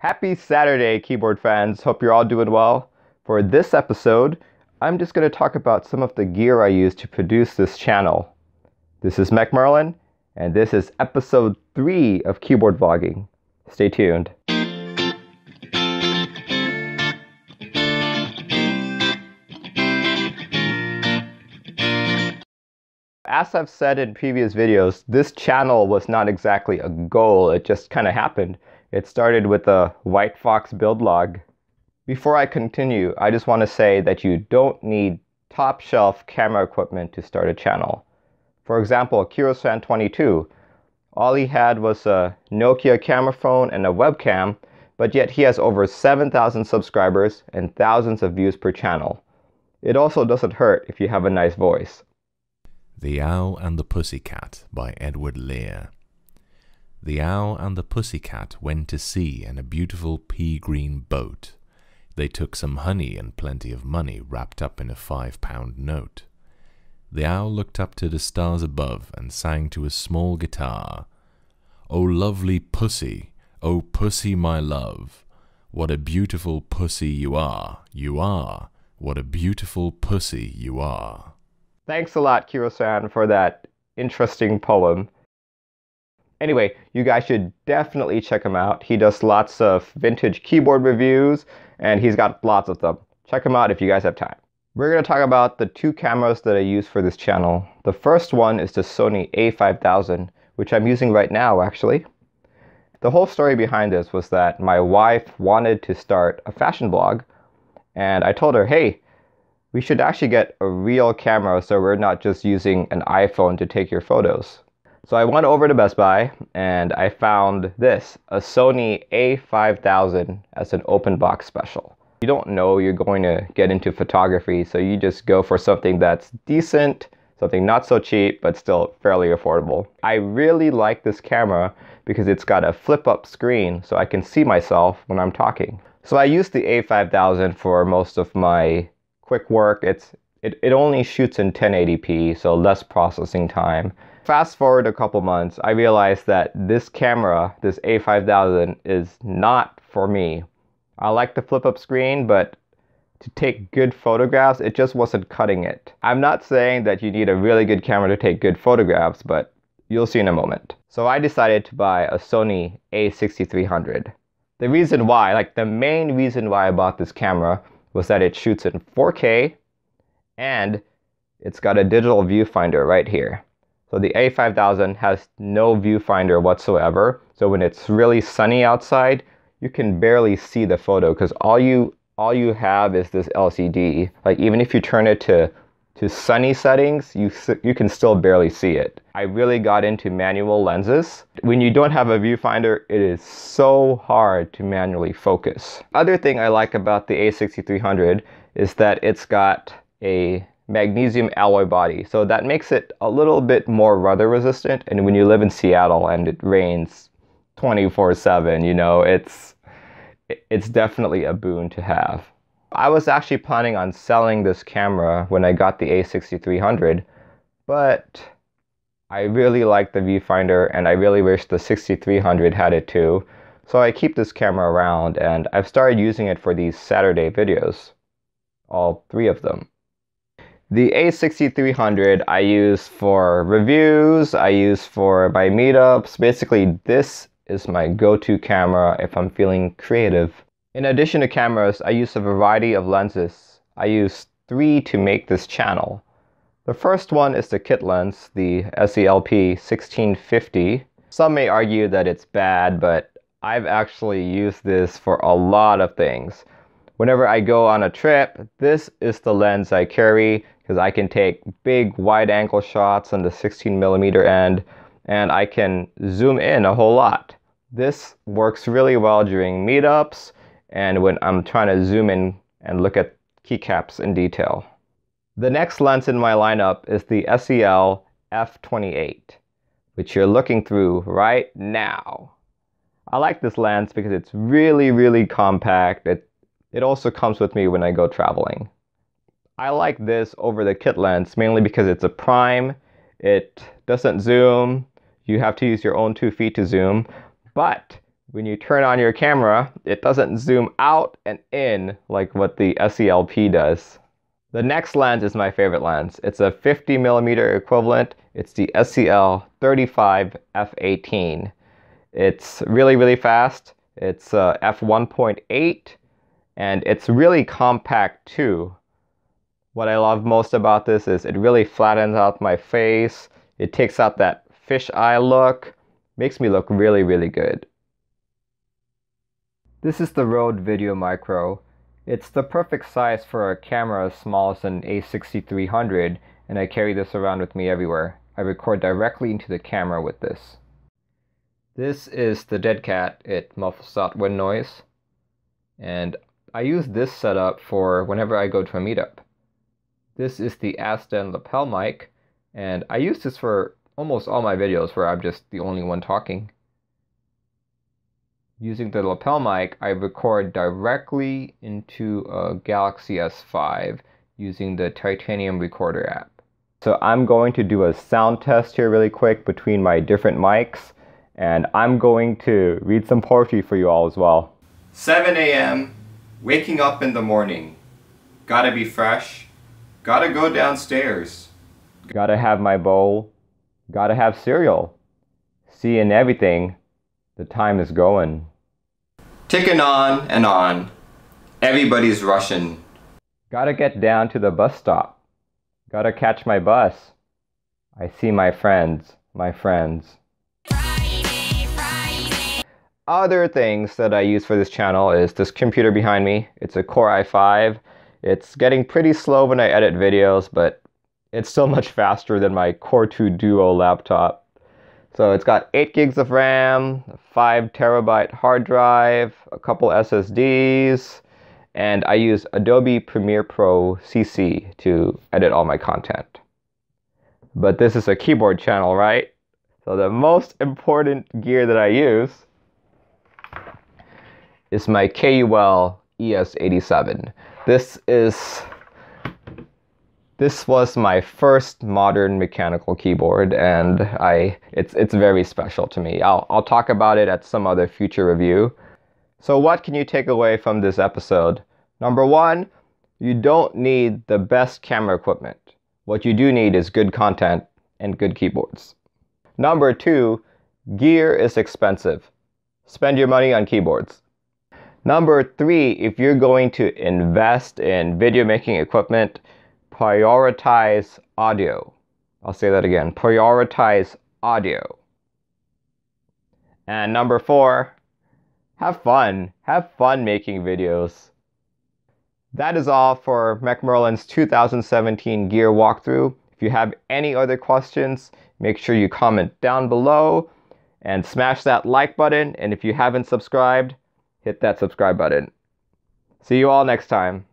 Happy Saturday, keyboard fans. Hope you're all doing well. For this episode, I'm just going to talk about some of the gear I use to produce this channel. This is Merlin, and this is episode 3 of keyboard vlogging. Stay tuned. As I've said in previous videos, this channel was not exactly a goal, it just kind of happened. It started with a White Fox build log. Before I continue, I just want to say that you don't need top shelf camera equipment to start a channel. For example, Kiro-san22, all he had was a Nokia camera phone and a webcam, but yet he has over 7,000 subscribers and thousands of views per channel. It also doesn't hurt if you have a nice voice. The Owl and the Pussycat by Edward Lear. The owl and the pussycat went to sea in a beautiful pea-green boat. They took some honey and plenty of money wrapped up in a 5-pound note. The owl looked up to the stars above and sang to a small guitar. "O lovely pussy, O pussy my love, what a beautiful pussy you are, what a beautiful pussy you are." Thanks a lot, Kiro-san, for that interesting poem. Anyway, you guys should definitely check him out. He does lots of vintage keyboard reviews, and he's got lots of them. Check him out if you guys have time. We're going to talk about the 2 cameras that I use for this channel. The first one is the Sony A6000, which I'm using right now, actually. The whole story behind this was that my wife wanted to start a fashion blog, and I told her, hey, we should actually get a real camera so we're not just using an iPhone to take your photos. So I went over to Best Buy and I found this, a Sony A6000 as an open box special. You don't know you're going to get into photography, so you just go for something that's decent, something not so cheap, but still fairly affordable. I really like this camera because it's got a flip-up screen so I can see myself when I'm talking. So I use the A6000 for most of my quick work. It only shoots in 1080p, so less processing time. Fast forward a couple months, I realized that this camera, this A6000, is not for me. I like the flip-up screen, but to take good photographs, it just wasn't cutting it. I'm not saying that you need a really good camera to take good photographs, but you'll see in a moment. So I decided to buy a Sony A6300. The reason why, like the main reason why I bought this camera was that it shoots in 4K and it's got a digital viewfinder right here. So the A6000 has no viewfinder whatsoever. So when it's really sunny outside, you can barely see the photo because all you have is this LCD. Like even if you turn it to sunny settings, you can still barely see it. I really got into manual lenses. When you don't have a viewfinder, it is so hard to manually focus. Other thing I like about the A6300 is that it's got a magnesium alloy body, so that makes it a little bit more weather resistant. And when you live in Seattle and it rains 24/7, you know, it's definitely a boon to have. I was actually planning on selling this camera when I got the A6300, but I really like the viewfinder and I really wish the 6300 had it too. So I keep this camera around and I've started using it for these Saturday videos, all 3 of them. The A6300 I use for reviews, I use for my meetups. Basically, this is my go-to camera if I'm feeling creative. In addition to cameras, I use a variety of lenses. I use 3 to make this channel. The first one is the kit lens, the SELP 1650. Some may argue that it's bad, but I've actually used this for a lot of things. Whenever I go on a trip, this is the lens I carry because I can take big wide-angle shots on the 16mm end and I can zoom in a whole lot. This works really well during meetups and when I'm trying to zoom in and look at keycaps in detail. The next lens in my lineup is the SEL f/28, which you're looking through right now. I like this lens because it's really, really compact. It also comes with me when I go traveling. I like this over the kit lens mainly because it's a prime, it doesn't zoom, you have to use your own 2 feet to zoom, but when you turn on your camera, it doesn't zoom out and in like what the SELP does. The next lens is my favorite lens. It's a 50mm equivalent. It's the SEL35 f18. It's really, really fast. It's f1.8, and it's really compact too. What I love most about this is it really flattens out my face. It takes out that fisheye look. Makes me look really, really good. This is the Rode Video Micro. It's the perfect size for a camera as small as an A6300, and I carry this around with me everywhere. I record directly into the camera with this. This is the dead cat. It muffles out wind noise. And I use this setup for whenever I go to a meetup. This is the Aston lapel mic, and I use this for almost all my videos where I'm just the only one talking. Using the lapel mic, I record directly into a Galaxy S5 using the Titanium Recorder app. So I'm going to do a sound test here really quick between my different mics, and I'm going to read some poetry for you all as well. 7 a.m., waking up in the morning. Gotta be fresh. Gotta go downstairs. Gotta have my bowl. Gotta have cereal. Seeing everything. The time is going. Ticking on and on. Everybody's rushing. Gotta get down to the bus stop. Gotta catch my bus. I see my friends. Other things that I use for this channel is this computer behind me. It's a Core i5. It's getting pretty slow when I edit videos, but it's still much faster than my Core 2 Duo laptop. So it's got 8 gigs of RAM, a 5TB hard drive, a couple SSDs, and I use Adobe Premiere Pro CC to edit all my content. But this is a keyboard channel, right? So the most important gear that I use is my KUL ES87. This was my first modern mechanical keyboard, and it's very special to me. I'll talk about it at some other future review. So what can you take away from this episode? Number one, you don't need the best camera equipment. What you do need is good content and good keyboards. Number two, gear is expensive. Spend your money on keyboards. Number three, if you're going to invest in video making equipment, prioritize audio. I'll say that again, prioritize audio. And number four, have fun. Have fun making videos. That is all for McMurlin's 2017 gear walkthrough. If you have any other questions, make sure you comment down below and smash that like button. And if you haven't subscribed, hit that subscribe button. See you all next time.